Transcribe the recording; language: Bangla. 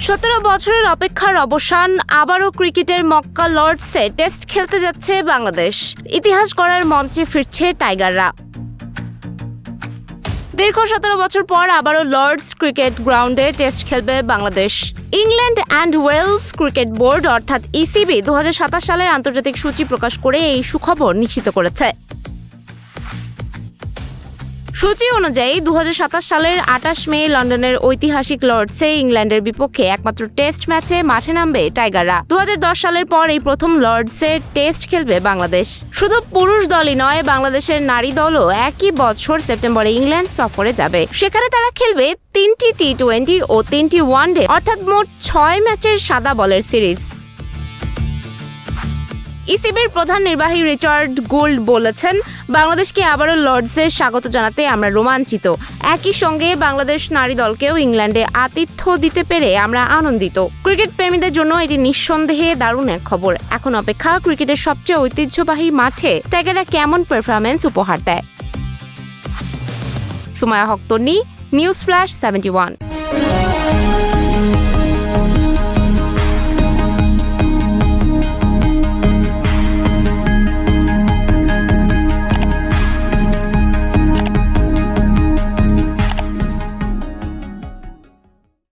17 বছরের অপেক্ষার অবসান, আবারও ক্রিকেটের মক্কা লর্ডসে টেস্ট খেলতে যাচ্ছে বাংলাদেশ। ইতিহাস গড়ার মঞ্চে ফিরছে টাইগাররা। দীর্ঘ 17 বছর পর আবারও লর্ডস ক্রিকেট গ্রাউন্ডে টেস্ট খেলবে Bangladesh. England and Wales cricket board অর্থাৎ ইসিবি 2027 সালের আন্তর্জাতিক সূচি প্রকাশ করে এই সুখবর নিশ্চিত করেছে। সূচি অনুযায়ী 2027 সালের 28 মে লন্ডনের ঐতিহাসিক লর্ডসে ইংল্যান্ডের বিপক্ষে একমাত্র টেস্ট ম্যাচে মাঠে নামবে টাইগাররা। 2010 সালের পর এই প্রথম লর্ডসে টেস্ট খেলবে বাংলাদেশ। শুধু পুরুষ দলই নয়, বাংলাদেশের নারী দলও একই বছর সেপ্টেম্বরে ইংল্যান্ড সফরে যাবে। সেখানে তারা খেলবে 3টি টি-20 ও 3টি ওয়ানডে, অর্থাৎ মোট 6 ম্যাচের সাদা বলের সিরিজ। ইসিবির প্রধান নির্বাহী রিচার্ড গোল্ড বলেছেন, বাংলাদেশকে আবারও লর্ডসে স্বাগত জানাতে আমরা রোমাঞ্চিত। একই সঙ্গে বাংলাদেশ নারী দলকেও ইংল্যান্ডে আতিথ্য দিতে পেরে আমরা আনন্দিত। ক্রিকেট প্রেমীদের জন্য এটি নিঃসন্দেহে দারুণ এক খবর। এখন অপেক্ষা ক্রিকেটের সবচেয়ে ঐতিহ্যবাহী মাঠে টাইগাররা কেমন পারফরম্যান্স উপহার দেয়। সুমায়া হক তন্নি, নিউজ ফ্ল্যাশ 71।